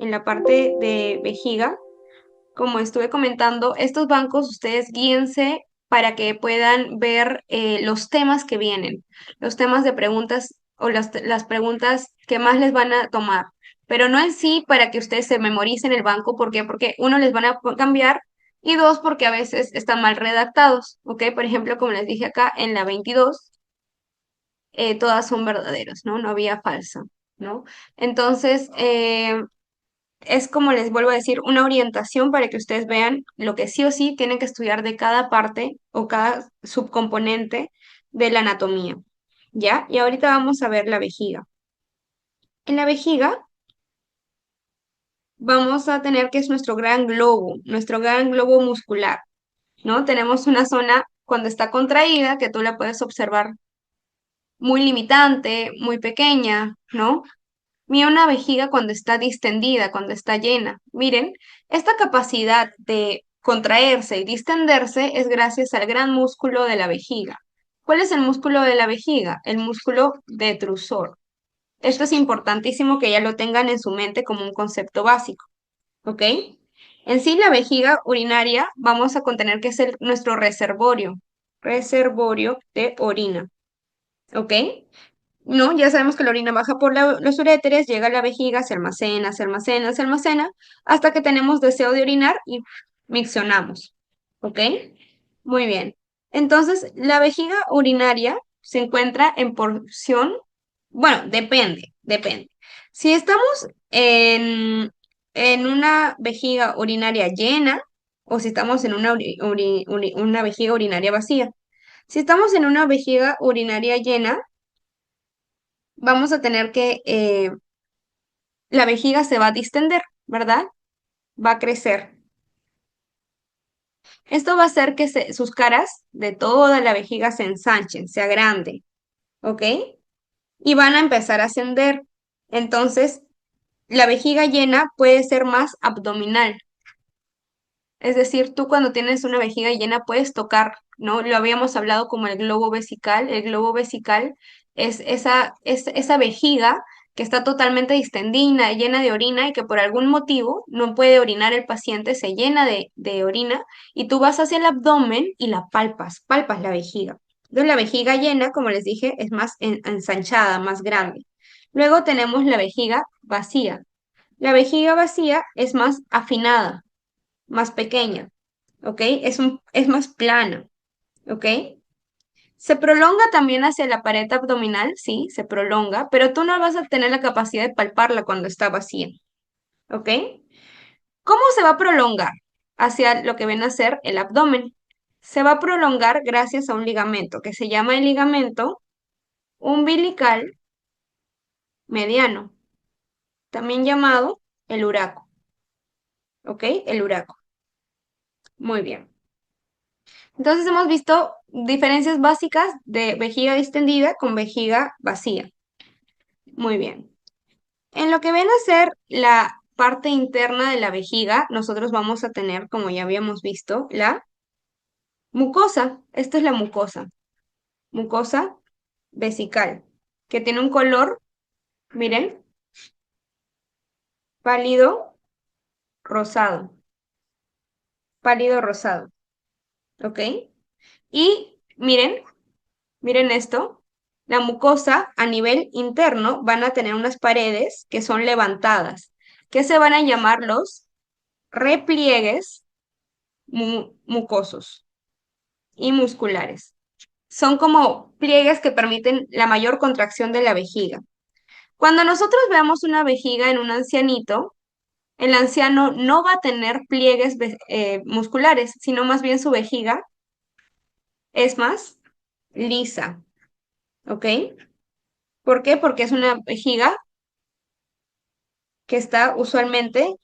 en la parte de vejiga, como estuve comentando, estos bancos ustedes guíense para que puedan ver los temas que vienen, los temas de preguntas o las preguntas que más les van a tomar, pero no en sí para que ustedes se memoricen el banco. ¿Por qué? Porque uno, les van a cambiar, y dos, porque a veces están mal redactados, ¿ok? Por ejemplo, como les dije acá, en la 22 todas son verdaderas, ¿no? No había falsa, ¿no? Entonces, es como les vuelvo a decir, una orientación para que ustedes vean lo que sí o sí tienen que estudiar de cada parte o cada subcomponente de la anatomía, ¿ya? Y ahorita vamos a ver la vejiga. En la vejiga vamos a tener que es nuestro gran globo muscular, ¿no? Tenemos una zona cuando está contraída que tú la puedes observar muy limitante, muy pequeña, ¿no? Mira una vejiga cuando está distendida, cuando está llena. Miren, esta capacidad de contraerse y distenderse es gracias al gran músculo de la vejiga. ¿Cuál es el músculo de la vejiga? El músculo detrusor. Esto es importantísimo que ya lo tengan en su mente como un concepto básico, ¿ok? En sí, la vejiga urinaria vamos a contener que es nuestro reservorio de orina, ¿ok? No, ya sabemos que la orina baja por los uréteres, llega a la vejiga, se almacena, se almacena, se almacena, hasta que tenemos deseo de orinar y miccionamos. ¿Ok? Muy bien. Entonces, la vejiga urinaria se encuentra en porción, bueno, depende. Si estamos en una vejiga urinaria llena o si estamos en una vejiga urinaria vacía. Si estamos en una vejiga urinaria llena, vamos a tener que la vejiga se va a distender, ¿verdad? Va a crecer. Esto va a hacer que sus caras de toda la vejiga se ensanchen, se agranden, ¿ok? Y van a empezar a ascender. Entonces, la vejiga llena puede ser más abdominal. Es decir, tú cuando tienes una vejiga llena puedes tocar, ¿no? Lo habíamos hablado como el globo vesical. El globo vesical es esa vejiga que está totalmente distendida, llena de orina y que por algún motivo no puede orinar el paciente, se llena de orina y tú vas hacia el abdomen y la palpas la vejiga. Entonces la vejiga llena, como les dije, es más ensanchada, más grande. Luego tenemos la vejiga vacía. La vejiga vacía es más afinada, más pequeña, ¿ok? Es más plana, ¿ok? Se prolonga también hacia la pared abdominal, sí, se prolonga, pero tú no vas a tener la capacidad de palparla cuando está vacía, ¿ok? ¿Cómo se va a prolongar? Hacia lo que viene a ser el abdomen. Se va a prolongar gracias a un ligamento que se llama el ligamento umbilical mediano, también llamado el uraco, ¿ok? El uraco. Muy bien. Entonces hemos visto diferencias básicas de vejiga distendida con vejiga vacía. Muy bien. En lo que viene a ser la parte interna de la vejiga, nosotros vamos a tener, como ya habíamos visto, la mucosa. Esto es la mucosa vesical, que tiene un color, miren, pálido rosado, pálido rosado, ¿ok? Y miren esto, la mucosa a nivel interno van a tener unas paredes que son levantadas, que se van a llamar los repliegues mucosos y musculares. Son como pliegues que permiten la mayor contracción de la vejiga. Cuando nosotros veamos una vejiga en un ancianito, el anciano no va a tener pliegues musculares, sino más bien su vejiga es más lisa, ¿ok? ¿Por qué? Porque es una vejiga que está usualmente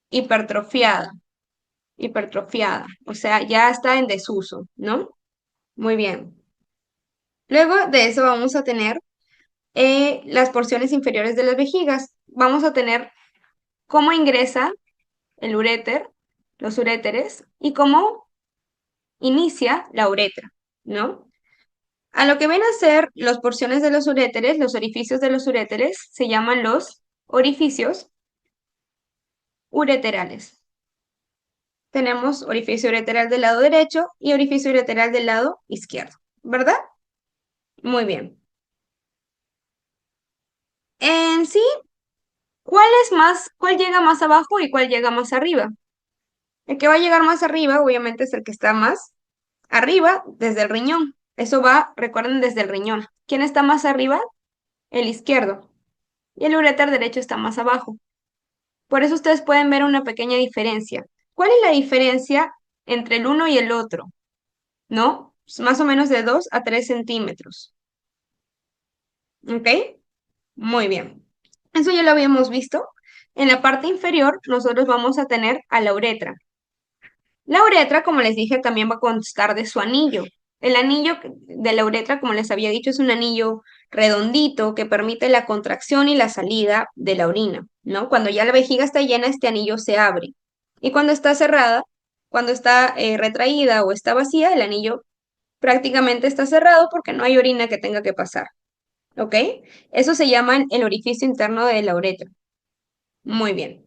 hipertrofiada, o sea, ya está en desuso, ¿no? Muy bien. Luego de eso vamos a tener las porciones inferiores de las vejigas. Vamos a tener cómo ingresa el uréter, los uréteres, y cómo inicia la uretra, ¿no? A lo que ven a ser las porciones de los uréteres, los orificios de los uréteres, se llaman los orificios ureterales. Tenemos orificio ureteral del lado derecho y orificio ureteral del lado izquierdo, ¿verdad? Muy bien. En sí, cuál llega más abajo y cuál llega más arriba? El que va a llegar más arriba, obviamente, es el que está más arriba desde el riñón. Eso va, recuerden, desde el riñón. ¿Quién está más arriba? El izquierdo. Y el uréter derecho está más abajo. Por eso ustedes pueden ver una pequeña diferencia. ¿Cuál es la diferencia entre el uno y el otro? ¿No? Es más o menos de 2 a 3 centímetros. ¿Ok? Muy bien. Eso ya lo habíamos visto. En la parte inferior, nosotros vamos a tener a la uretra. La uretra, como les dije, también va a constar de su anillo. El anillo de la uretra, como les había dicho, es un anillo redondito que permite la contracción y la salida de la orina, ¿no? Cuando ya la vejiga está llena, este anillo se abre. Y cuando está cerrada, cuando está retraída o está vacía, el anillo prácticamente está cerrado porque no hay orina que tenga que pasar, ¿ok? Eso se llama el orificio interno de la uretra. Muy bien.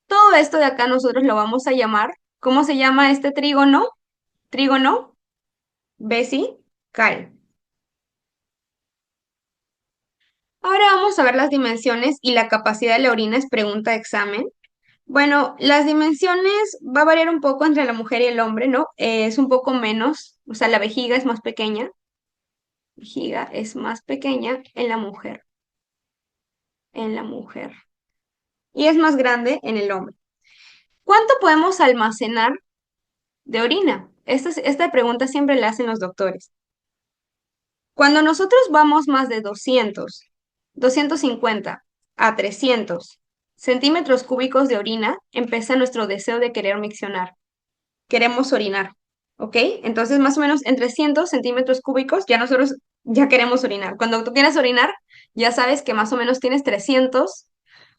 Todo esto de acá nosotros lo vamos a llamar, ¿cómo se llama este trígono? Trígono vesical. Ahora vamos a ver las dimensiones y la capacidad de la orina, es pregunta de examen. Bueno, las dimensiones va a variar un poco entre la mujer y el hombre, ¿no? Es un poco menos, o sea, la vejiga es más pequeña. Vejiga es más pequeña en la mujer. Y es más grande en el hombre. ¿Cuánto podemos almacenar de orina? Esta pregunta siempre la hacen los doctores. Cuando nosotros vamos más de 250 a 300 centímetros cúbicos de orina, empieza nuestro deseo de querer miccionar. Queremos orinar, ¿ok? Entonces, más o menos en 300 centímetros cúbicos, ya nosotros ya queremos orinar. Cuando tú quieras orinar, ya sabes que más o menos tienes 300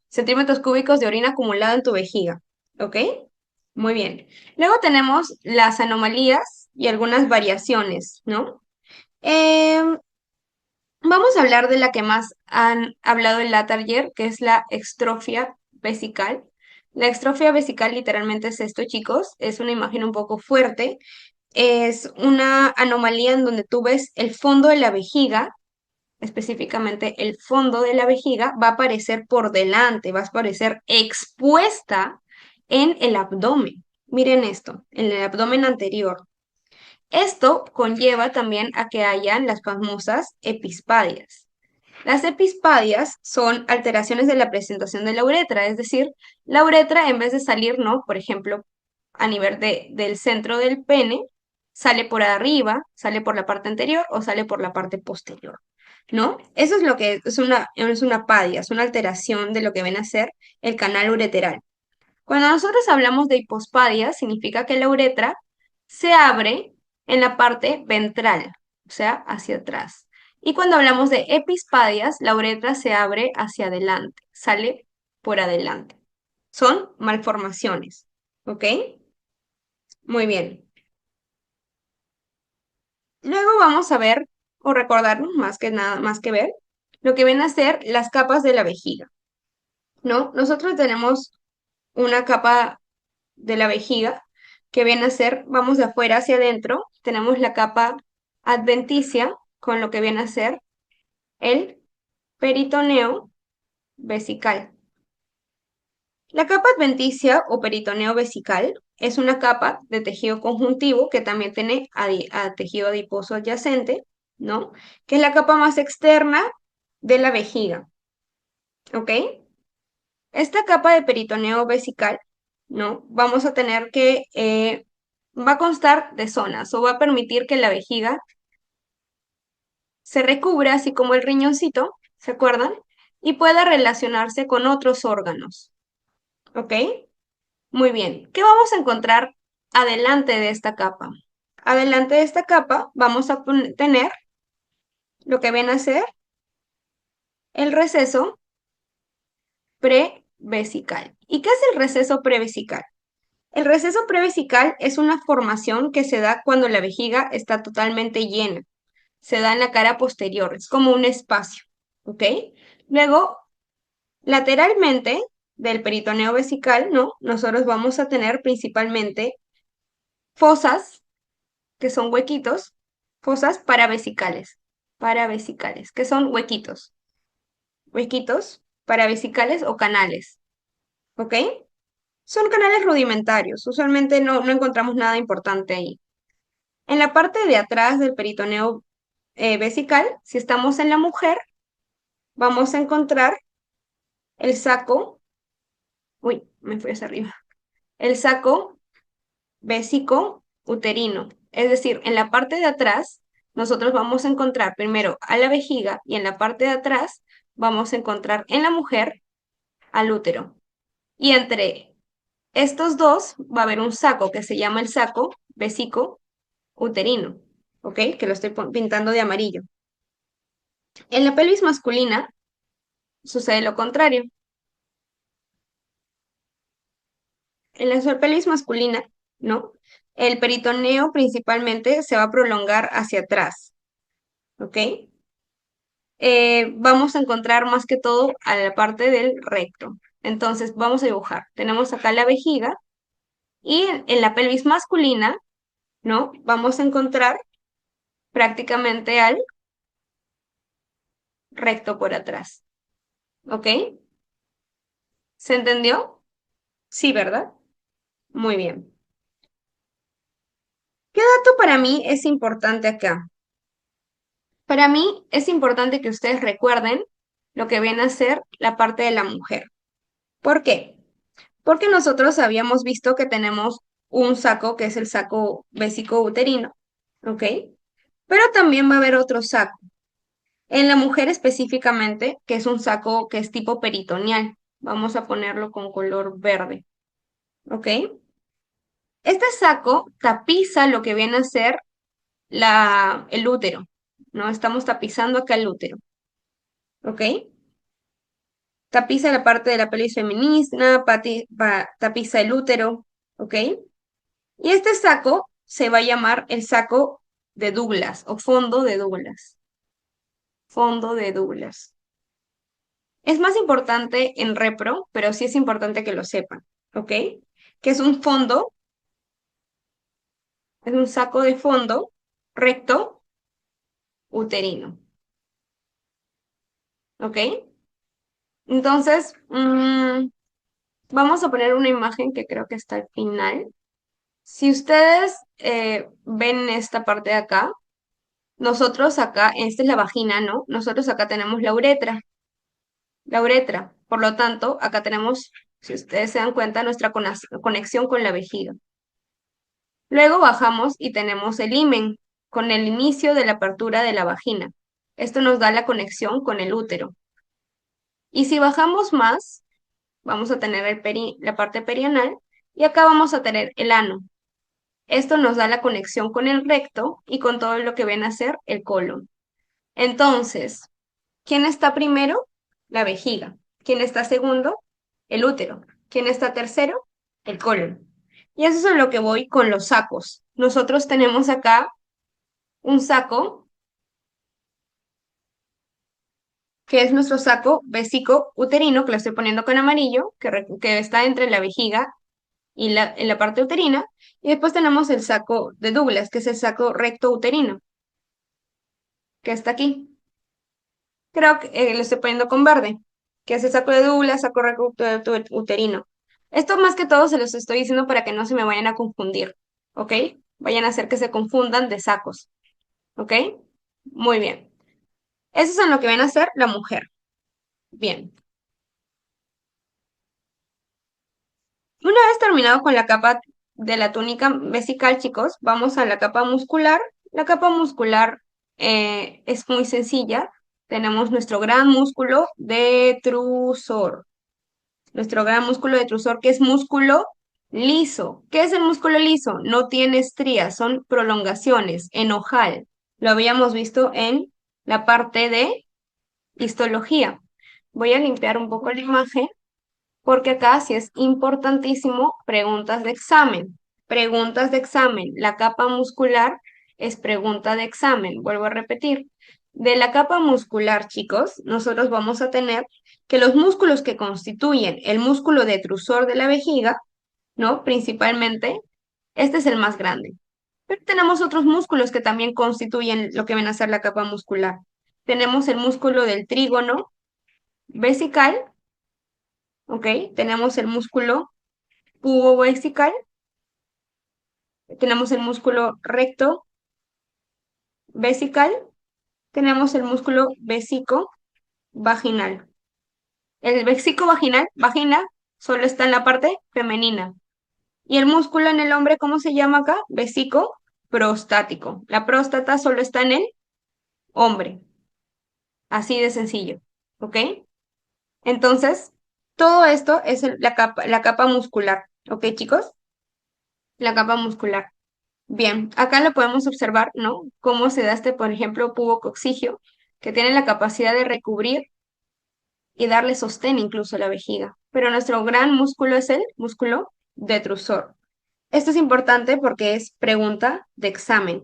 centímetros cúbicos de orina acumulado en tu vejiga, ¿ok? Muy bien. Luego tenemos las anomalías y algunas variaciones, ¿no? Em, Vamos a hablar de la que más han hablado en la taller, que es la extrofia vesical. La extrofia vesical literalmente es esto, chicos. Es una imagen un poco fuerte. Es una anomalía en donde tú ves el fondo de la vejiga, específicamente el fondo de la vejiga, va a aparecer por delante, va a aparecer expuesta en el abdomen. Miren esto, en el abdomen anterior. Esto conlleva también a que hayan las famosas epispadias. Las epispadias son alteraciones de la presentación de la uretra, es decir, la uretra en vez de salir, ¿no? Por ejemplo, a nivel del centro del pene, sale por arriba, sale por la parte anterior o sale por la parte posterior, ¿no? Eso es lo que es una padia, es una alteración de lo que viene a ser el canal ureteral. Cuando nosotros hablamos de hipospadia, significa que la uretra se abre en la parte ventral, o sea, hacia atrás. Y cuando hablamos de epispadias, la uretra se abre hacia adelante, sale por adelante. Son malformaciones, ¿ok? Muy bien. Luego vamos a ver, o recordarnos más que nada, más que ver, lo que vienen a ser las capas de la vejiga, ¿no? Nosotros tenemos una capa de la vejiga, que viene a ser, vamos de afuera hacia adentro, tenemos la capa adventicia, con lo que viene a ser el peritoneo vesical. La capa adventicia o peritoneo vesical es una capa de tejido conjuntivo que también tiene tejido adiposo adyacente, ¿no? Que es la capa más externa de la vejiga, ¿ok? Esta capa de peritoneo vesical, ¿no? Vamos a tener que, va a constar de zonas o va a permitir que la vejiga se recubra, así como el riñoncito, ¿se acuerdan? Y pueda relacionarse con otros órganos, ¿ok? Muy bien. ¿Qué vamos a encontrar adelante de esta capa? Adelante de esta capa vamos a tener lo que viene a ser el receso prevesical. ¿Y qué es el receso prevesical? El receso prevesical es una formación que se da cuando la vejiga está totalmente llena. Se da en la cara posterior, es como un espacio, ¿ok? Luego, lateralmente del peritoneo vesical, ¿no? Nosotros vamos a tener principalmente fosas, que son huequitos, fosas paravesicales, que son huequitos paravesicales o canales, ¿ok? Son canales rudimentarios, usualmente no encontramos nada importante ahí. En la parte de atrás del peritoneo vesical, si estamos en la mujer, vamos a encontrar el saco, uy, me fui hacia arriba, el saco vésico uterino. Es decir, en la parte de atrás, nosotros vamos a encontrar primero a la vejiga y en la parte de atrás vamos a encontrar en la mujer al útero. Y entre estos dos va a haber un saco que se llama el saco vésico uterino, ¿ok? Que lo estoy pintando de amarillo. En la pelvis masculina sucede lo contrario. En la pelvis masculina, ¿no? El peritoneo principalmente se va a prolongar hacia atrás, ¿ok? Vamos a encontrar más que todo a la parte del recto. Entonces, vamos a dibujar. Tenemos acá la vejiga y en la pelvis masculina, ¿no? Vamos a encontrar prácticamente al recto por atrás, ¿ok? ¿Se entendió? Sí, ¿verdad? Muy bien. ¿Qué dato para mí es importante acá? Para mí es importante que ustedes recuerden lo que viene a ser la parte de la mujer. ¿Por qué? Porque nosotros habíamos visto que tenemos un saco, que es el saco vésico uterino, ¿ok? Pero también va a haber otro saco. En la mujer específicamente, que es un saco que es tipo peritoneal. Vamos a ponerlo con color verde, ¿ok? Este saco tapiza lo que viene a ser el útero, ¿no? Estamos tapizando acá el útero, ¿ok? Tapiza la parte de la pelvis femenina, tapiza el útero, ¿ok? Y este saco se va a llamar el saco de Douglas o fondo de Douglas. Fondo de Douglas. Es más importante en repro, pero sí es importante que lo sepan, ¿ok? Que es un fondo, es un saco de fondo recto uterino, ¿ok? Entonces, vamos a poner una imagen que creo que está al final. Si ustedes ven esta parte de acá, nosotros acá, esta es la vagina, ¿no? Nosotros acá tenemos la uretra. Por lo tanto, acá tenemos, si ustedes se dan cuenta, nuestra conexión con la vejiga. Luego bajamos y tenemos el himen, con el inicio de la apertura de la vagina. Esto nos da la conexión con el útero. Y si bajamos más, vamos a tener la parte perianal y acá vamos a tener el ano. Esto nos da la conexión con el recto y con todo lo que ven a ser el colon. Entonces, ¿quién está primero? La vejiga. ¿Quién está segundo? El útero. ¿Quién está tercero? El colon. Y eso es a lo que voy con los sacos. Nosotros tenemos acá un saco, que es nuestro saco vésico uterino, que lo estoy poniendo con amarillo, que está entre la vejiga y en la parte uterina. Y después tenemos el saco de Douglas, que es el saco recto uterino, que está aquí. Creo que lo estoy poniendo con verde, que es el saco de Douglas, saco recto uterino. Esto más que todo se los estoy diciendo para que no se me vayan a confundir, ¿ok? Vayan a hacer que se confundan de sacos, ¿ok? Muy bien. Eso es en lo que viene a ser la mujer. Bien. Una vez terminado con la capa de la túnica vesical, chicos, vamos a la capa muscular. La capa muscular es muy sencilla. Tenemos nuestro gran músculo detrusor. Nuestro gran músculo detrusor, que es músculo liso. ¿Qué es el músculo liso? No tiene estrías, son prolongaciones en ojal. Lo habíamos visto en la parte de histología. Voy a limpiar un poco la imagen porque acá sí es importantísimo preguntas de examen. Preguntas de examen. La capa muscular es pregunta de examen. Vuelvo a repetir. de la capa muscular, chicos, nosotros vamos a tener que los músculos que constituyen el músculo detrusor de la vejiga, ¿no? Principalmente, este es el más grande. Pero tenemos otros músculos que también constituyen lo que viene a ser la capa muscular. Tenemos el músculo del trígono vesical, ¿ok? Tenemos el músculo pubovesical, tenemos el músculo recto vesical, tenemos el músculo vesico vaginal. El vesico vaginal, vagina, solo está en la parte femenina. Y el músculo en el hombre, ¿cómo se llama acá? Vesico prostático. La próstata solo está en el hombre. Así de sencillo. ¿Ok? Entonces, todo esto es la capa muscular. ¿Ok, chicos? La capa muscular. Bien, acá lo podemos observar, ¿no? Cómo se da este, por ejemplo, pubo coccigio, que tiene la capacidad de recubrir y darle sostén incluso a la vejiga. Pero nuestro gran músculo es el músculo detrusor. Esto es importante porque es pregunta de examen.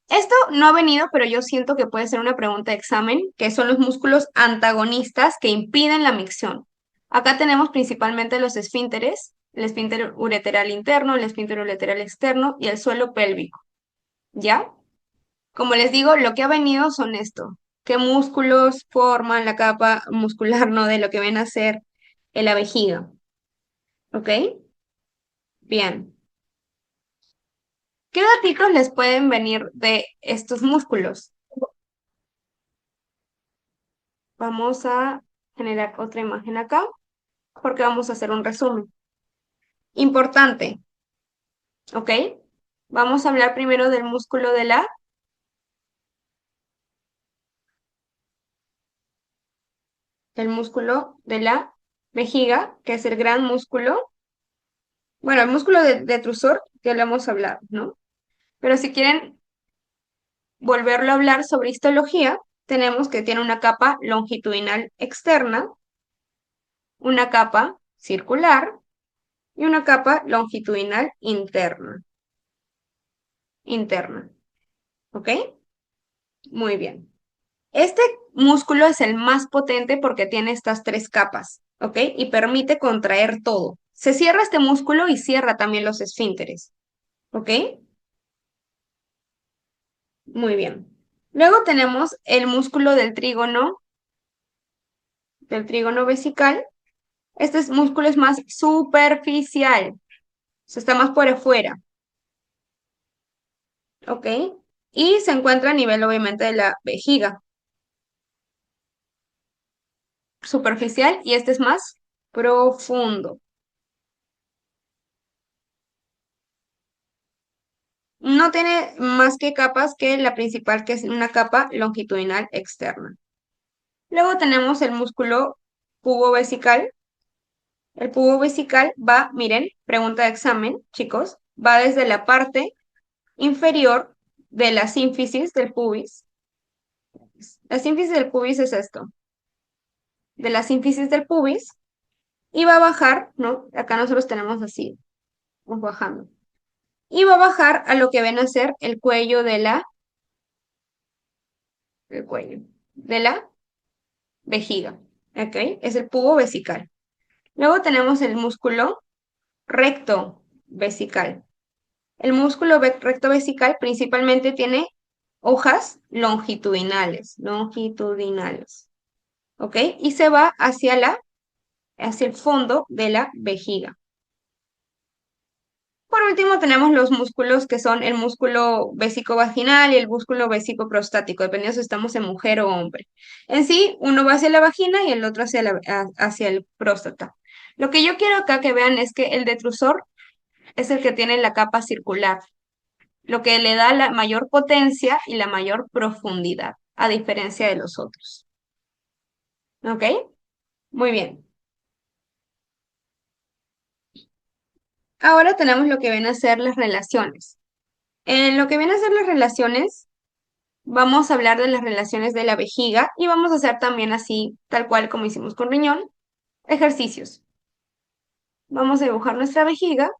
Esto no ha venido, pero yo siento que puede ser una pregunta de examen, que son los músculos antagonistas que impiden la micción. Acá tenemos principalmente los esfínteres, el esfínter ureteral interno, el esfínter ureteral externo y el suelo pélvico. ¿Ya? Como les digo, lo que ha venido son esto. ¿Qué músculos forman la capa muscular, no? De lo que ven a ser la vejiga. ¿Ok? Bien. ¿Qué datitos les pueden venir de estos músculos? Vamos a generar otra imagen acá porque vamos a hacer un resumen. Importante, ¿ok? Vamos a hablar primero del músculo el músculo de la vejiga, que es el gran músculo. Bueno, el músculo detrusor ya lo hemos hablado, ¿no? Pero si quieren volverlo a hablar sobre histología, tenemos que tiene una capa longitudinal externa, una capa circular y una capa longitudinal interna, ¿ok? Muy bien. Este músculo es el más potente porque tiene estas tres capas, ¿ok? Y permite contraer todo. Se cierra este músculo y cierra también los esfínteres, ¿ok? Muy bien. Luego tenemos el músculo del trígono vesical. Este músculo es más superficial, o sea, está más por afuera, ¿ok? Y se encuentra a nivel, obviamente, de la vejiga superficial y este es más profundo. No tiene más que capas que la principal, que es una capa longitudinal externa. Luego tenemos el músculo pubovesical. El pubovesical va, miren, pregunta de examen, chicos, va desde la parte inferior de la sínfisis del pubis. La sínfisis del pubis es esto, de la sínfisis del pubis, y va a bajar, ¿no? Acá nosotros tenemos así, vamos bajando. Y va a bajar a lo que ven a ser el cuello el cuello de la vejiga, ¿ok? Es el pubo vesical. Luego tenemos el músculo recto vesical. El músculo recto vesical principalmente tiene hojas longitudinales, ¿ok? Y se va hacia el fondo de la vejiga. Por último, tenemos los músculos que son el músculo vaginal y el músculo prostático, dependiendo si estamos en mujer o hombre. En sí, uno va hacia la vagina y el otro hacia el próstata. Lo que yo quiero acá que vean es que el detrusor es el que tiene la capa circular, lo que le da la mayor potencia y la mayor profundidad, a diferencia de los otros. ¿Ok? Muy bien. Ahora tenemos lo que vienen a ser las relaciones. En lo que vienen a ser las relaciones, vamos a hablar de las relaciones de la vejiga y vamos a hacer también así, tal cual como hicimos con riñón, ejercicios. Vamos a dibujar nuestra vejiga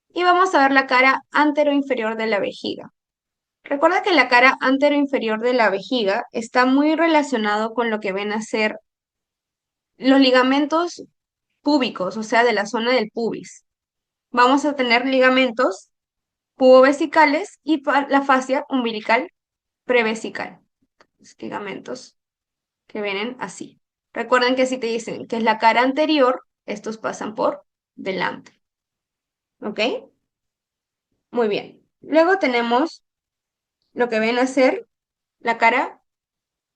y vamos a ver la cara antero-inferior de la vejiga. Recuerda que la cara anteroinferior de la vejiga está muy relacionado con lo que ven a ser los ligamentos púbicos, o sea, de la zona del pubis. Vamos a tener ligamentos pubovesicales y la fascia umbilical prevesical. Los ligamentos que vienen así. Recuerden que si te dicen que es la cara anterior, estos pasan por delante. ¿Ok? Muy bien. Luego tenemos lo que ven a ser la cara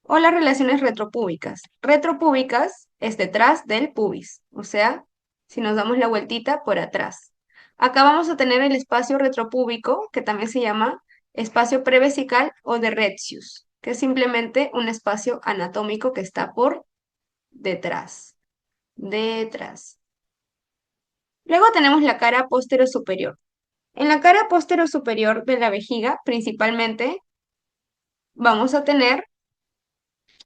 o las relaciones retropúbicas. Retropúbicas es detrás del pubis, o sea, si nos damos la vueltita por atrás. Acá vamos a tener el espacio retropúbico, que también se llama espacio prevesical o de Retzius, que es simplemente un espacio anatómico que está por detrás. Detrás. Luego tenemos la cara posterior-superior. En la cara posterior-superior de la vejiga, principalmente, vamos a tener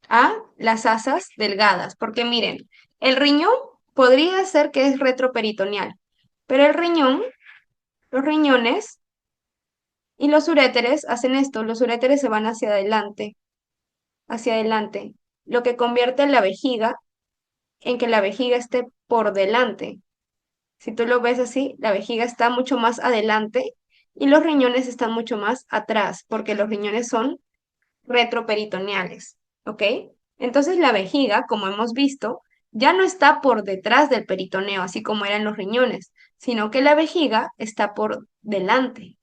a las asas delgadas, porque miren, el riñón podría ser que es retroperitoneal, pero el riñón, los riñones y los uréteres hacen esto, los uréteres se van hacia adelante, lo que convierte la vejiga en que la vejiga esté por delante. Si tú lo ves así, la vejiga está mucho más adelante y los riñones están mucho más atrás, porque los riñones son retroperitoneales, ¿ok? Entonces la vejiga, como hemos visto, ya no está por detrás del peritoneo, así como eran los riñones, sino que la vejiga está por delante,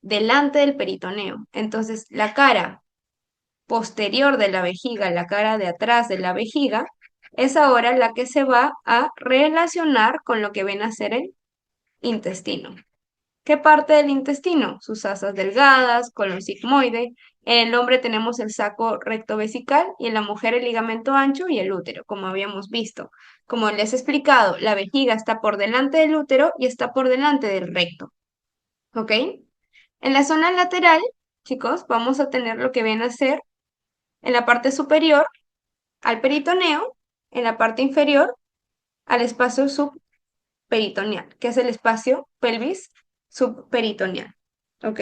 delante del peritoneo. Entonces la cara posterior de la vejiga, la cara de atrás de la vejiga, es ahora la que se va a relacionar con lo que ven a ser el intestino. ¿Qué parte del intestino? Sus asas delgadas, colon sigmoide. En el hombre tenemos el saco rectovesical y en la mujer el ligamento ancho y el útero, como habíamos visto. Como les he explicado, la vejiga está por delante del útero y está por delante del recto. ¿Ok? En la zona lateral, chicos, vamos a tener lo que viene a ser en la parte superior al peritoneo, en la parte inferior al espacio subperitoneal, que es el espacio pelvis subperitoneal. ¿Ok?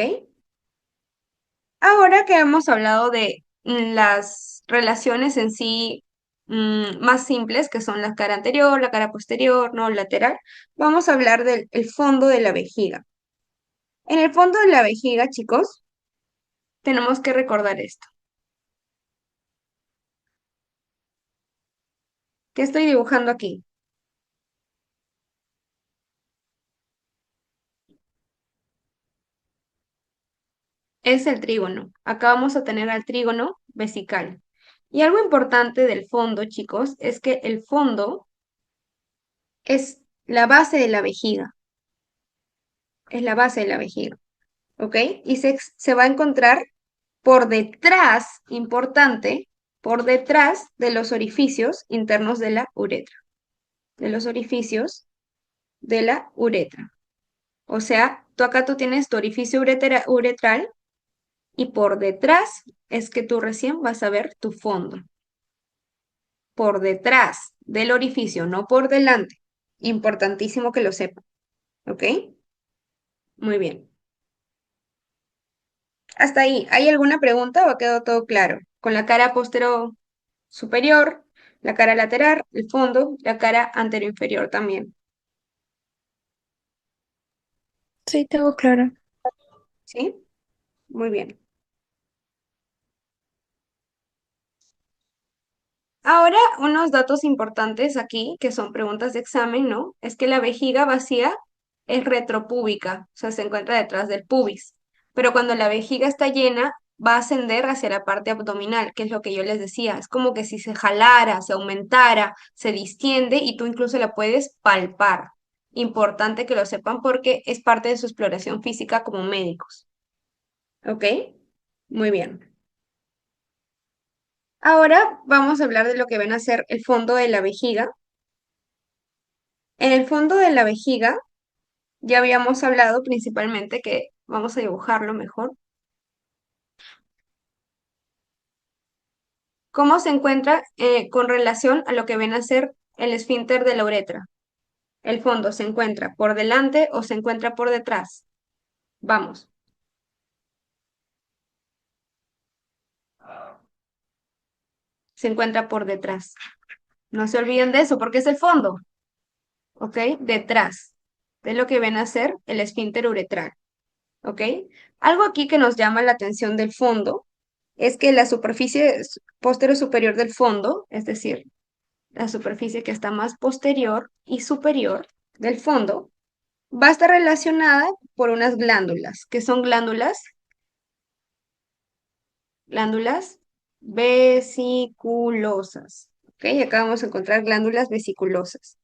Ahora que hemos hablado de las relaciones en sí más simples, que son la cara anterior, la cara posterior, no lateral, vamos a hablar del el fondo de la vejiga. En el fondo de la vejiga, chicos, tenemos que recordar esto. ¿Qué estoy dibujando aquí? Es el trígono. Acá vamos a tener al trígono vesical. Y algo importante del fondo, chicos, es que el fondo es la base de la vejiga. Es la base de la vejiga. ¿Ok? Y se va a encontrar por detrás, importante, por detrás de los orificios internos de la uretra, de los orificios de la uretra. O sea, tú tienes tu orificio uretral y por detrás es que tú recién vas a ver tu fondo. Por detrás del orificio, no por delante. Importantísimo que lo sepan. ¿Ok? Muy bien. Hasta ahí, ¿hay alguna pregunta o ha quedado todo claro? Con la cara postero superior, la cara lateral, el fondo, la cara anteroinferior también. Sí, tengo claro. ¿Sí? Muy bien. Ahora, unos datos importantes aquí, que son preguntas de examen, ¿no? Es que la vejiga vacía es retropúbica, o sea, se encuentra detrás del pubis. Pero cuando la vejiga está llena, va a ascender hacia la parte abdominal, que es lo que yo les decía. Es como que si se jalara, se aumentara, se distiende y tú incluso la puedes palpar. Importante que lo sepan porque es parte de su exploración física como médicos. ¿Ok? Muy bien. Ahora vamos a hablar de lo que ven a ser el fondo de la vejiga. En el fondo de la vejiga ya habíamos hablado principalmente que vamos a dibujarlo mejor. ¿Cómo se encuentra con relación a lo que ven a ser el esfínter de la uretra? El fondo se encuentra por delante o se encuentra por detrás. Vamos. se encuentra por detrás. No se olviden de eso, porque es el fondo, ¿ok? Detrás de lo que ven a ser el esfínter uretral, ¿ok? Algo aquí que nos llama la atención del fondo es que la superficie posterior superior del fondo, es decir, la superficie que está más posterior y superior del fondo, va a estar relacionada por unas glándulas, que son glándulas vesiculosas. ¿Ok? Acá vamos a encontrar glándulas vesiculosas,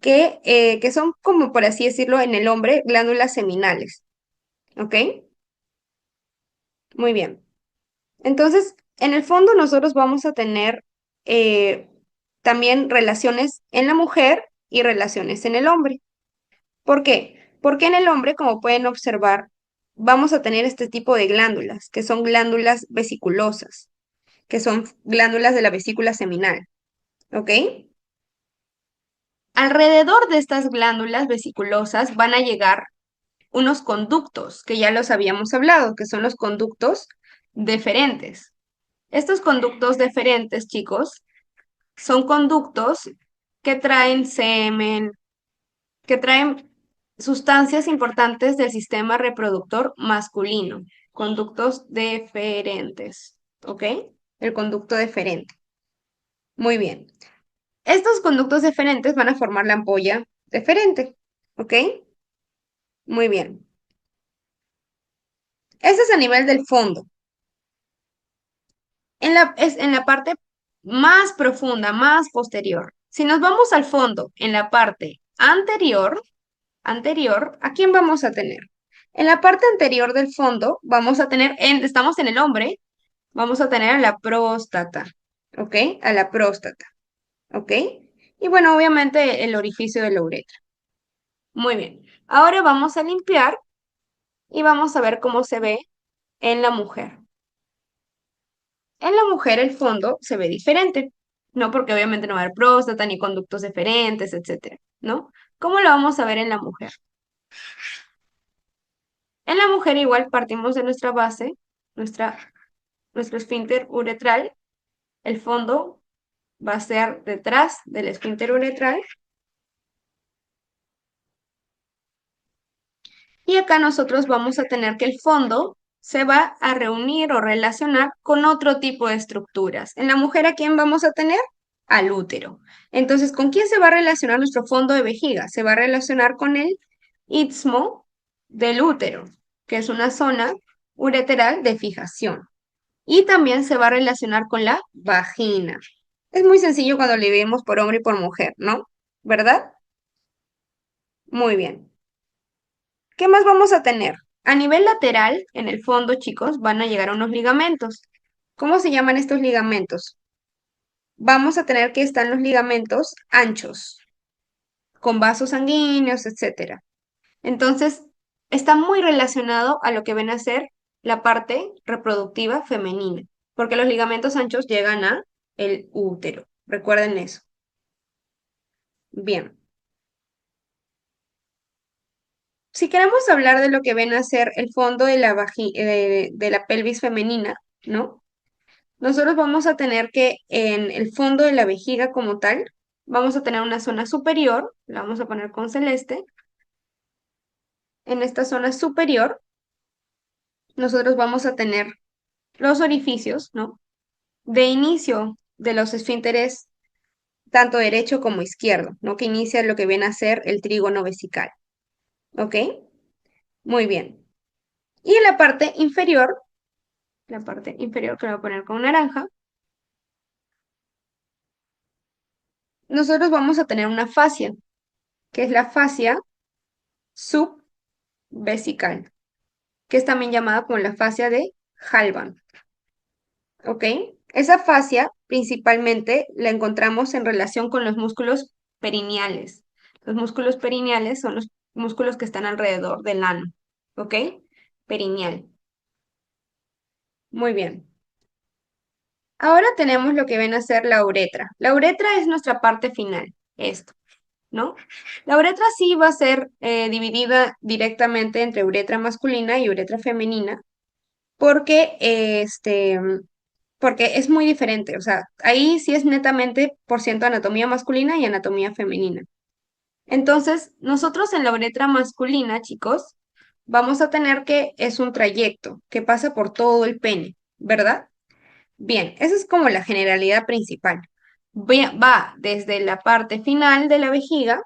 que son como por así decirlo en el hombre, glándulas seminales. ¿Ok? Muy bien. Entonces, en el fondo nosotros vamos a tener eh, también relaciones en la mujer y relaciones en el hombre. ¿Por qué? Porque en el hombre, como pueden observar, vamos a tener este tipo de glándulas, que son glándulas vesiculosas, que son glándulas de la vesícula seminal, ¿ok? Alrededor de estas glándulas vesiculosas van a llegar unos conductos, que ya los habíamos hablado, que son los conductos deferentes. Estos conductos deferentes, chicos, son conductos que traen semen, que traen sustancias importantes del sistema reproductor masculino, conductos deferentes, ¿ok? El conducto deferente. Muy bien. Estos conductos deferentes van a formar la ampolla deferente, ¿ok? Muy bien. Ese es a nivel del fondo. Es en la parte más profunda, más posterior. Si nos vamos al fondo, en la parte anterior, ¿a quién vamos a tener? En la parte anterior del fondo vamos a tener, estamos en el hombre, vamos a tener a la próstata, ¿ok? A la próstata, ¿ok? Y bueno, obviamente el orificio de la uretra. Muy bien. Ahora vamos a limpiar y vamos a ver cómo se ve en la mujer. En la mujer el fondo se ve diferente, ¿no? Porque obviamente no va a haber próstata ni conductos deferentes, etcétera, ¿no? ¿Cómo lo vamos a ver en la mujer? En la mujer igual partimos de nuestra base, nuestro esfínter uretral. El fondo va a ser detrás del esfínter uretral. Y acá nosotros vamos a tener que el fondo se va a reunir o relacionar con otro tipo de estructuras. En la mujer, ¿a quién vamos a tener? Al útero. Entonces, ¿con quién se va a relacionar nuestro fondo de vejiga? Se va a relacionar con el istmo del útero, que es una zona ureteral de fijación. Y también se va a relacionar con la vagina. Es muy sencillo cuando le vemos por hombre y por mujer, ¿no? ¿Verdad? Muy bien. ¿Qué más vamos a tener? A nivel lateral, en el fondo, chicos, van a llegar unos ligamentos. ¿Cómo se llaman estos ligamentos? Vamos a tener que están los ligamentos anchos, con vasos sanguíneos, etcétera. Entonces, está muy relacionado a lo que ven a ser la parte reproductiva femenina, porque los ligamentos anchos llegan a el útero. Recuerden eso. Bien. Si queremos hablar de lo que ven a ser el fondo de de la pelvis femenina, ¿no? Nosotros vamos a tener que en el fondo de la vejiga como tal, vamos a tener una zona superior, la vamos a poner con celeste. En esta zona superior, nosotros vamos a tener los orificios, ¿no? De inicio de los esfínteres, tanto derecho como izquierdo, ¿no? Que inicia lo que viene a ser el trígono vesical. ¿Ok? Muy bien. Y en la parte inferior que voy a poner con naranja, nosotros vamos a tener una fascia, que es la fascia subvesical, que es también llamada como la fascia de Halban. ¿Ok? Esa fascia principalmente la encontramos en relación con los músculos perineales. Los músculos perineales son los músculos que están alrededor del ano. ¿Ok? Perineal. Muy bien. Ahora tenemos lo que viene a ser la uretra. La uretra es nuestra parte final, esto, ¿no? La uretra sí va a ser dividida directamente entre uretra masculina y uretra femenina, porque porque es muy diferente, o sea, ahí sí es netamente por ciento anatomía masculina y anatomía femenina. Entonces, nosotros en la uretra masculina, chicos, vamos a tener que es un trayecto que pasa por todo el pene, ¿verdad? Bien, esa es como la generalidad principal. Va desde la parte final de la vejiga,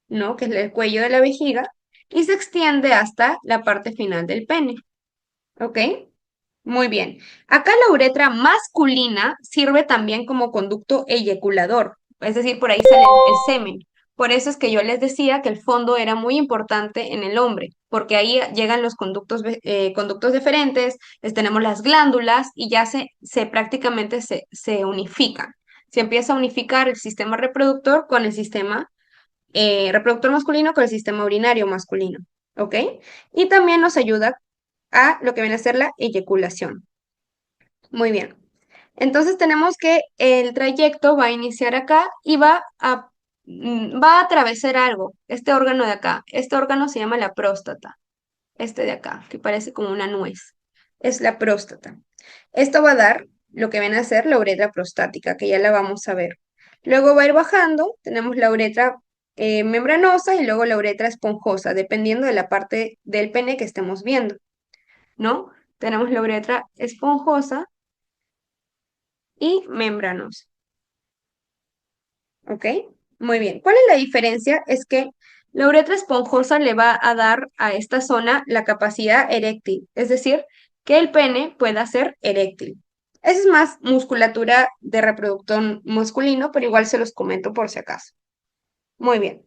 ¿no? Que es el cuello de la vejiga, y se extiende hasta la parte final del pene, ¿ok? Muy bien. Acá la uretra masculina sirve también como conducto eyaculador, es decir, por ahí sale el semen. Por eso es que yo les decía que el fondo era muy importante en el hombre, porque ahí llegan los conductos, conductos deferentes, tenemos las glándulas y ya prácticamente se unifican. Se empieza a unificar el sistema reproductor con el sistema reproductor masculino con el sistema urinario masculino, ¿ok? Y también nos ayuda a lo que viene a ser la eyaculación. Muy bien. Entonces tenemos que el trayecto va a iniciar acá y va a atravesar algo, este órgano de acá. Este órgano se llama la próstata, este de acá, que parece como una nuez. Es la próstata. Esto va a dar lo que viene a ser la uretra prostática, que ya la vamos a ver. Luego va a ir bajando, tenemos la uretra membranosa y luego la uretra esponjosa, dependiendo de la parte del pene que estemos viendo, ¿no? Tenemos la uretra esponjosa y membranosa. ¿Ok? Muy bien. ¿Cuál es la diferencia? Es que la uretra esponjosa le va a dar a esta zona la capacidad eréctil, es decir, que el pene pueda ser eréctil. Esa es más musculatura de reproductor masculino, pero igual se los comento por si acaso. Muy bien.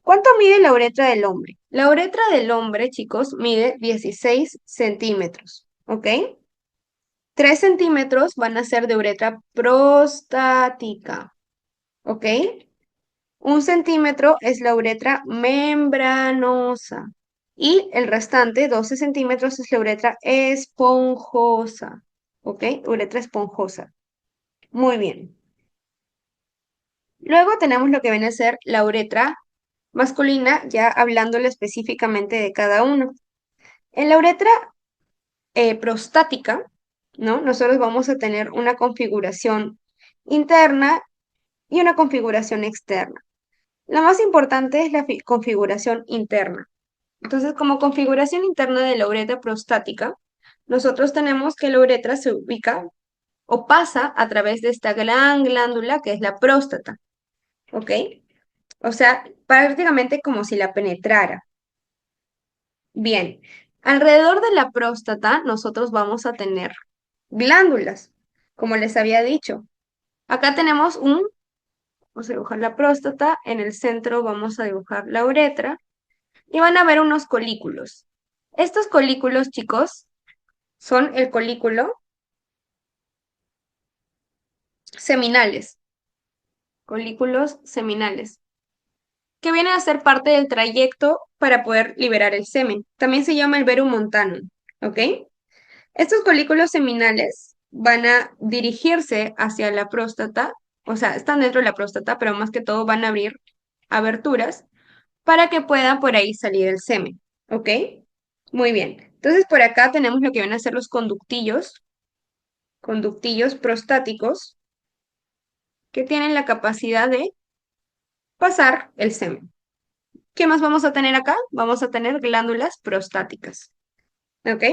¿Cuánto mide la uretra del hombre? La uretra del hombre, chicos, mide 16 centímetros. ¿Ok? 3 centímetros van a ser de uretra prostática. ¿Ok? 1 centímetro es la uretra membranosa y el restante, 12 centímetros, es la uretra esponjosa. ¿Ok? Uretra esponjosa. Muy bien. Luego tenemos lo que viene a ser la uretra masculina, ya hablándole específicamente de cada uno. En la uretra prostática, ¿no? Nosotros vamos a tener una configuración interna y una configuración externa. La más importante es la configuración interna. Entonces, como configuración interna de la uretra prostática, nosotros tenemos que la uretra se ubica o pasa a través de esta gran glándula que es la próstata, ¿ok? O sea, prácticamente como si la penetrara. Bien, alrededor de la próstata nosotros vamos a tener glándulas, como les había dicho. Acá tenemos vamos a dibujar la próstata, en el centro vamos a dibujar la uretra y van a ver unos colículos. Estos colículos, chicos, son el colículo seminales, colículos seminales, que vienen a ser parte del trayecto para poder liberar el semen. También se llama el verum montanum, ¿ok? Estos colículos seminales van a dirigirse hacia la próstata, o sea, están dentro de la próstata, pero más que todo van a abrir aberturas para que pueda por ahí salir el semen, ¿ok? Muy bien. Entonces por acá tenemos lo que van a ser los conductillos prostáticos, que tienen la capacidad de pasar el semen. ¿Qué más vamos a tener acá? Vamos a tener glándulas prostáticas. ¿Ok?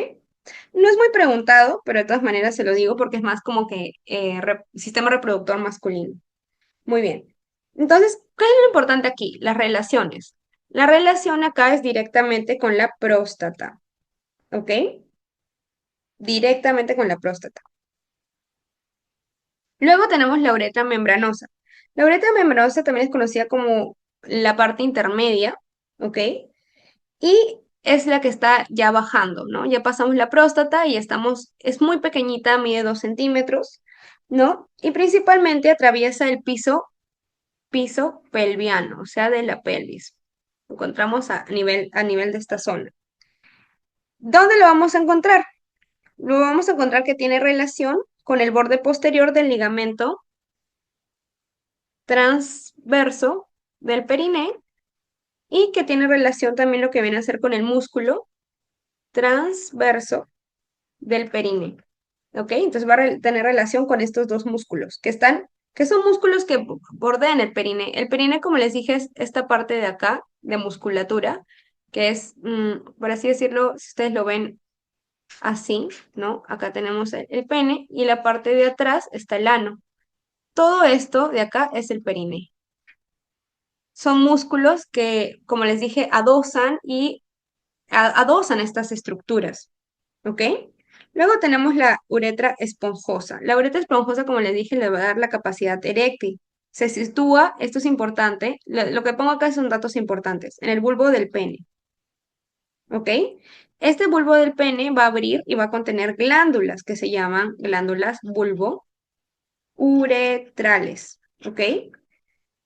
No es muy preguntado, pero de todas maneras se lo digo porque es más como que sistema reproductor masculino. Muy bien. Entonces, ¿qué es lo importante aquí? Las relaciones. La relación acá es directamente con la próstata. ¿Ok? Directamente con la próstata. Luego tenemos la uretra membranosa. La uretra membranosa también es conocida como la parte intermedia, ¿ok? Y es la que está ya bajando, ¿no? Ya pasamos la próstata y es muy pequeñita, mide 2 centímetros, ¿no? Y principalmente atraviesa el piso pelviano, o sea, de la pelvis. Lo encontramos a nivel de esta zona. ¿Dónde lo vamos a encontrar? Lo vamos a encontrar que tiene relación con el borde posterior del ligamento transverso del periné y que tiene relación también lo que viene a ser con el músculo transverso del periné. ¿ok? Entonces va a tener relación con estos dos músculos que son músculos que bordean el perine. El perine, como les dije, es esta parte de acá, de musculatura, que es, por así decirlo, si ustedes lo ven así, ¿no? Acá tenemos el pene y la parte de atrás está el ano. Todo esto de acá es el perine. Son músculos que, como les dije, adosan y adosan estas estructuras, ¿ok? Luego tenemos la uretra esponjosa. La uretra esponjosa, como les dije, le va a dar la capacidad eréctil. Se sitúa, esto es importante, lo que pongo acá son datos importantes, en el bulbo del pene, ¿ok? Este bulbo del pene va a abrir y va a contener glándulas que se llaman glándulas bulbouretrales, ¿ok?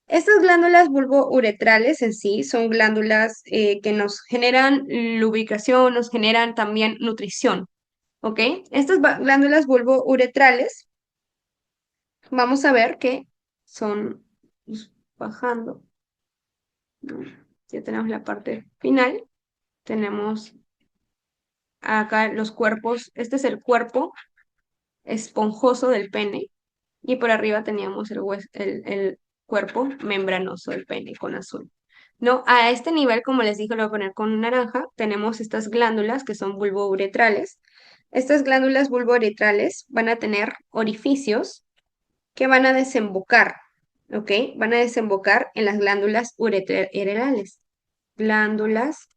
Estas glándulas bulbouretrales en sí son glándulas que nos generan lubricación, nos generan también nutrición, ¿ok? Estas glándulas bulbouretrales, vamos a ver que son, pues, bajando, ¿no? Ya tenemos la parte final, tenemos acá los cuerpos, este es el cuerpo esponjoso del pene, y por arriba teníamos el cuerpo membranoso del pene con azul. ¿No? A este nivel, como les dije, lo voy a poner con naranja, tenemos estas glándulas que son bulbouretrales. Estas glándulas bulbouretrales van a tener orificios que van a desembocar, ¿ok? Van a desembocar en las glándulas uretrales. Glándulas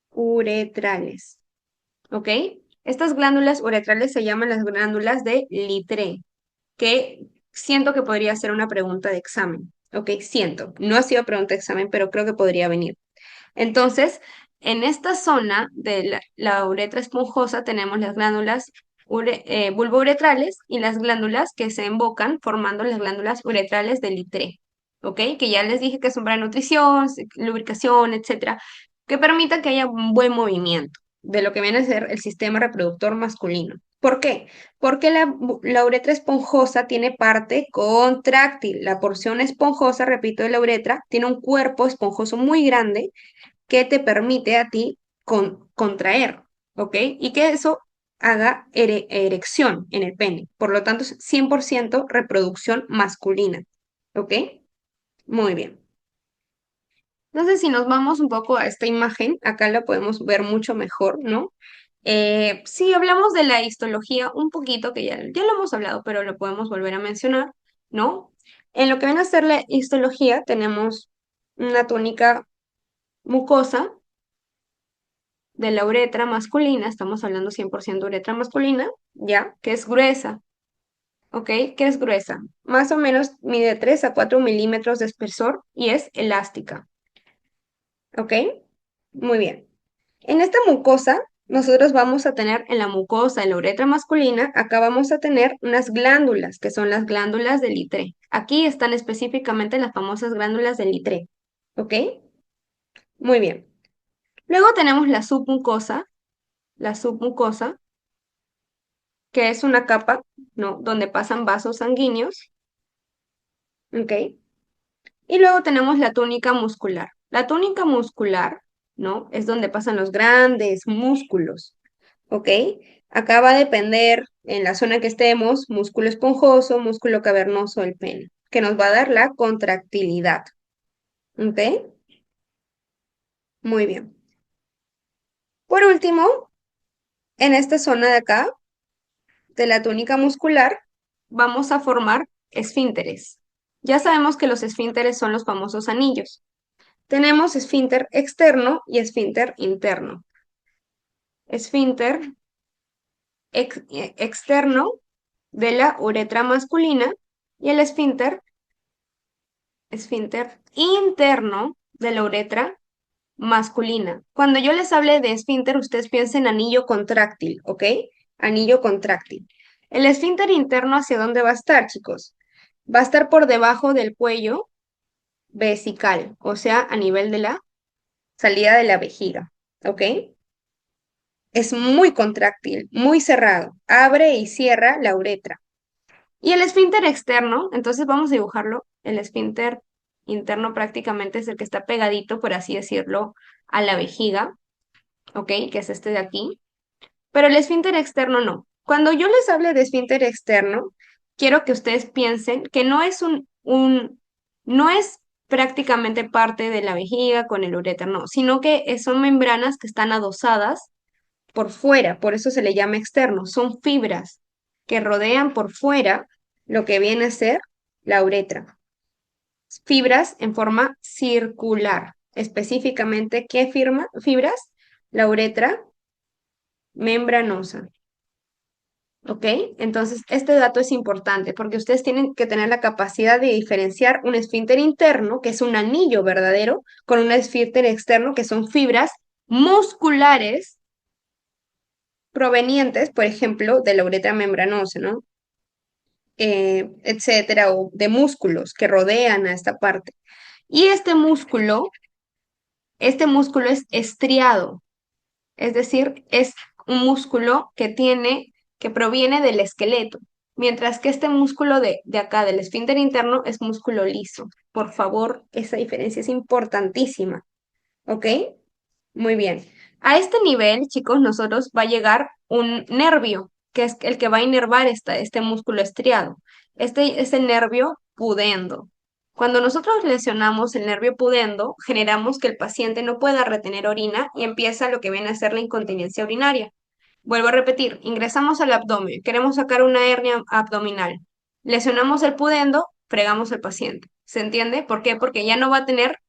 uretrales, ¿ok? Estas glándulas uretrales se llaman las glándulas de Littré, que siento que podría ser una pregunta de examen. Ok, siento. No ha sido pregunta de examen, pero creo que podría venir. Entonces, en esta zona de la uretra esponjosa tenemos las glándulas bulbouretrales y las glándulas que se embocan formando las glándulas uretrales del Littré. ¿Ok? Que ya les dije que son para nutrición, lubricación, etcétera, que permita que haya un buen movimiento de lo que viene a ser el sistema reproductor masculino. ¿Por qué? Porque la uretra esponjosa tiene parte contráctil. La porción esponjosa, repito, de la uretra tiene un cuerpo esponjoso muy grande que te permite a ti contraer, ¿ok? Y que eso haga erección en el pene. Por lo tanto, es 100% reproducción masculina, ¿ok? Muy bien. Entonces, si nos vamos un poco a esta imagen, acá la podemos ver mucho mejor, ¿no? Si hablamos de la histología un poquito, que ya lo hemos hablado, pero lo podemos volver a mencionar, ¿no? En lo que viene a ser la histología, tenemos una túnica mucosa de la uretra masculina, estamos hablando 100% uretra masculina, ¿ya? Que es gruesa, ¿ok? Que es gruesa. Más o menos mide 3 a 4 milímetros de espesor y es elástica, ¿ok? Muy bien. En esta mucosa, nosotros vamos a tener en la mucosa de la uretra masculina, acá vamos a tener unas glándulas, que son las glándulas del Littré. Aquí están específicamente las famosas glándulas del Littré, ¿ok? Muy bien. Luego tenemos la submucosa, que es una capa, ¿no? Donde pasan vasos sanguíneos, ¿ok? Y luego tenemos la túnica muscular. La túnica muscular, ¿no? Es donde pasan los grandes músculos, ¿ok? Acá va a depender, en la zona que estemos, músculo esponjoso, músculo cavernoso del pene, que nos va a dar la contractilidad, ¿ok? Muy bien. Por último, en esta zona de acá, de la túnica muscular, vamos a formar esfínteres. Ya sabemos que los esfínteres son los famosos anillos. Tenemos esfínter externo y esfínter interno. Esfínter externo de la uretra masculina y el esfínter interno de la uretra masculina. Cuando yo les hable de esfínter, ustedes piensen en anillo contráctil, ¿ok? Anillo contráctil. El esfínter interno, ¿hacia dónde va a estar, chicos? Va a estar por debajo del cuello vesical, o sea, a nivel de la salida de la vejiga, ¿ok? Es muy contráctil, muy cerrado. Abre y cierra la uretra. Y el esfínter externo, entonces vamos a dibujarlo. El esfínter interno prácticamente es el que está pegadito, por así decirlo, a la vejiga, ¿ok? Que es este de aquí. Pero el esfínter externo no. Cuando yo les hable de esfínter externo, quiero que ustedes piensen que no es no es prácticamente parte de la vejiga con el uréter, no, sino que son membranas que están adosadas por fuera, por eso se le llama externo, son fibras que rodean por fuera lo que viene a ser la uretra. Fibras en forma circular. Específicamente, ¿qué fibras? La uretra membranosa. ¿Ok? Entonces, este dato es importante porque ustedes tienen que tener la capacidad de diferenciar un esfínter interno, que es un anillo verdadero, con un esfínter externo, que son fibras musculares provenientes, por ejemplo, de la uretra membranosa, ¿no? Etcétera, o de músculos que rodean a esta parte. Y este músculo es estriado, es decir, es un músculo que proviene del esqueleto, mientras que este músculo de acá, del esfínter interno, es músculo liso. Por favor, esa diferencia es importantísima, ¿ok? Muy bien. A este nivel, chicos, nosotros va a llegar un nervio, que es el que va a inervar este músculo estriado. Este es el nervio pudendo. Cuando nosotros lesionamos el nervio pudendo, generamos que el paciente no pueda retener orina y empieza lo que viene a ser la incontinencia urinaria. Vuelvo a repetir, ingresamos al abdomen, queremos sacar una hernia abdominal. Lesionamos el pudendo, fregamos al paciente. ¿Se entiende? ¿Por qué? Porque ya no va a tener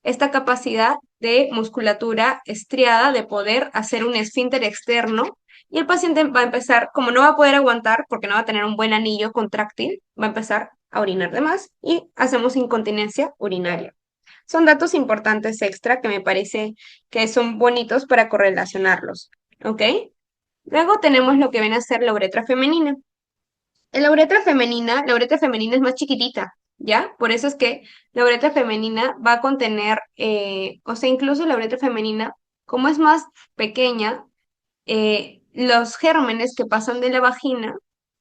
esta capacidad de musculatura estriada de poder hacer un esfínter externo y el paciente va a empezar, como no va a poder aguantar porque no va a tener un buen anillo contráctil, va a empezar a orinar de más y hacemos incontinencia urinaria. Son datos importantes extra que me parece que son bonitos para correlacionarlos, ¿ok? Luego tenemos lo que viene a ser la uretra femenina. La uretra femenina es más chiquitita, ¿ya? Por eso es que la uretra femenina va a contener, o sea, incluso la uretra femenina, como es más pequeña, los gérmenes que pasan de la vagina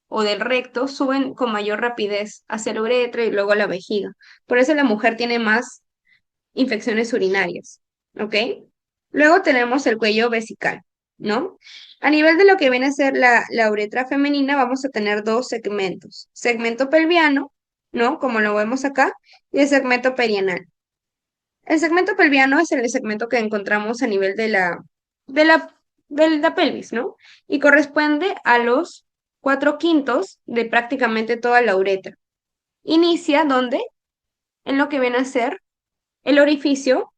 o del recto suben con mayor rapidez hacia la uretra y luego a la vejiga. Por eso la mujer tiene más infecciones urinarias, ¿ok? Luego tenemos el cuello vesical, ¿no? A nivel de lo que viene a ser la uretra femenina, vamos a tener dos segmentos. Segmento pelviano, ¿no? Como lo vemos acá, y el segmento perianal. El segmento pelviano es el segmento que encontramos a nivel de la pelvis, ¿no? Y corresponde a los 4/5 de prácticamente toda la uretra. Inicia donde, en lo que viene a ser el orificio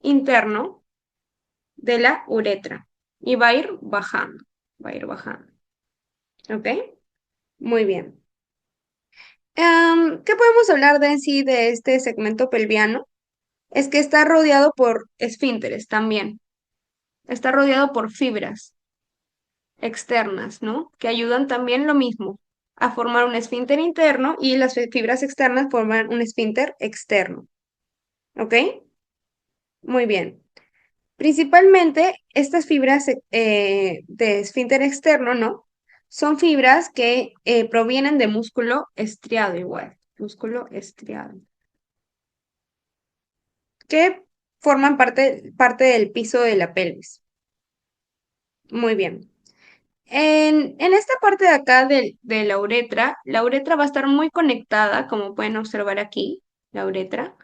interno de la uretra y va a ir bajando, ¿ok? Muy bien. ¿Qué podemos hablar de en sí de este segmento pelviano? Es que está rodeado por esfínteres también, está rodeado por fibras externas, ¿no? Que ayudan también lo mismo a formar un esfínter interno y las fibras externas forman un esfínter externo, ¿ok? Muy bien. Principalmente estas fibras de esfínter externo, ¿no? Son fibras que provienen de músculo estriado igual, músculo estriado, que forman parte del piso de la pelvis. Muy bien. En esta parte de acá de la uretra va a estar muy conectada, como pueden observar aquí, la uretra,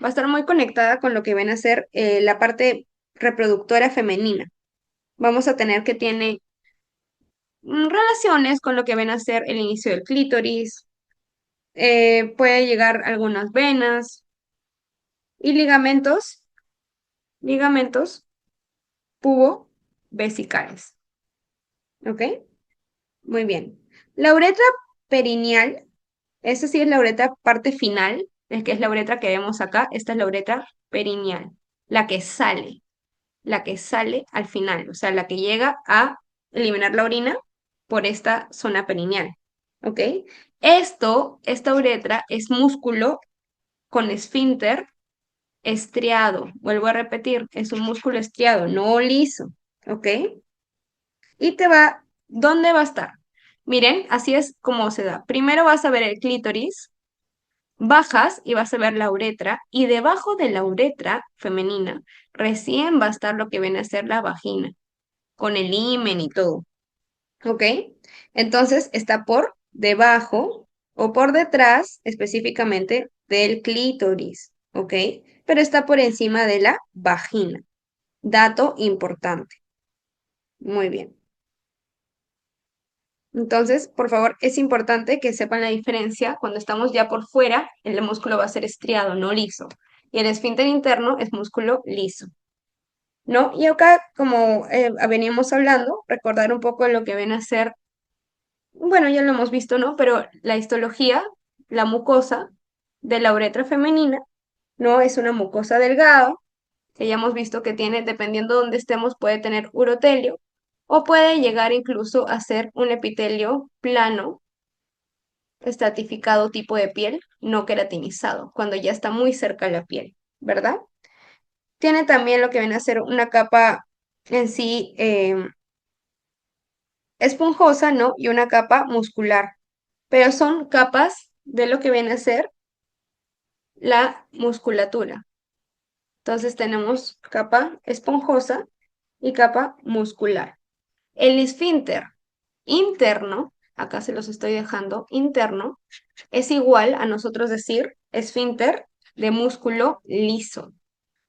va a estar muy conectada con lo que viene a ser la parte reproductora femenina. Vamos a tener que tiene relaciones con lo que ven a ser el inicio del clítoris, puede llegar algunas venas y ligamentos pubovesicales. ¿Ok? Muy bien. La uretra perineal, esa sí es la uretra parte final, es que es la uretra que vemos acá, esta es la uretra perineal, la que sale, la que sale al final, o sea, la que llega a eliminar la orina por esta zona perineal. ¿Ok? Esta uretra es músculo con esfínter estriado. Vuelvo a repetir, es un músculo estriado, no liso. ¿Ok? Y ¿dónde va a estar? Miren, así es como se da. Primero vas a ver el clítoris, bajas y vas a ver la uretra, y debajo de la uretra femenina recién va a estar lo que viene a ser la vagina. con el himen y todo, ¿ok? Entonces está por debajo o por detrás específicamente del clítoris, ¿ok? Pero está por encima de la vagina. Dato importante. Muy bien. Entonces, por favor, es importante que sepan la diferencia. Cuando estamos ya por fuera, el músculo va a ser estriado, no liso. Y el esfínter interno es músculo liso, ¿no? Y acá, como veníamos hablando, recordar un poco lo que ven a ser, bueno, ya lo hemos visto, ¿no? Pero la histología, la mucosa de la uretra femenina, ¿no? Es una mucosa delgada, que ya hemos visto que tiene, dependiendo de dónde estemos, puede tener urotelio o puede llegar incluso a ser un epitelio plano estratificado tipo de piel, no queratinizado, cuando ya está muy cerca a la piel, ¿verdad? Tiene también lo que viene a ser una capa en sí esponjosa, ¿no? Y una capa muscular, pero son capas de lo que viene a ser la musculatura. Entonces tenemos capa esponjosa y capa muscular. El esfínter interno, acá se los estoy dejando, interno, es igual a nosotros decir esfínter de músculo liso.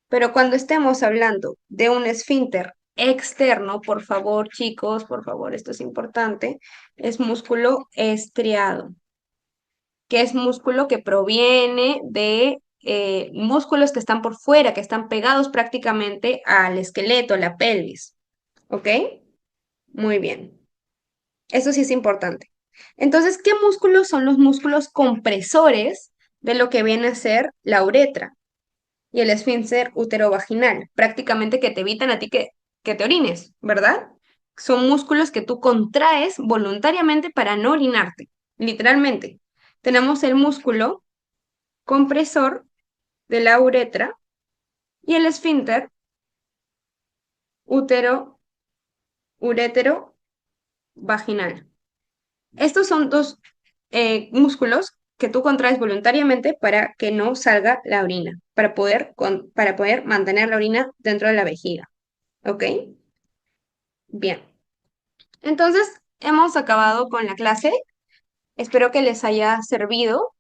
Pero cuando estemos hablando de un esfínter externo, por favor, chicos, por favor, esto es importante, es músculo estriado, que es músculo que proviene de músculos que están por fuera, que están pegados prácticamente al esqueleto, la pelvis. ¿Ok? Muy bien. Eso sí es importante. Entonces, ¿qué músculos son los músculos compresores de lo que viene a ser la uretra y el esfínter uterovaginal? Prácticamente que te evitan a ti que te orines, ¿verdad? Son músculos que tú contraes voluntariamente para no orinarte, literalmente. Tenemos el músculo compresor de la uretra y el esfínter útero, urétero vaginal. Estos son dos músculos que tú contraes voluntariamente para que no salga la orina, para poder mantener la orina dentro de la vejiga. ¿Ok? Bien. Entonces, hemos acabado con la clase. Espero que les haya servido.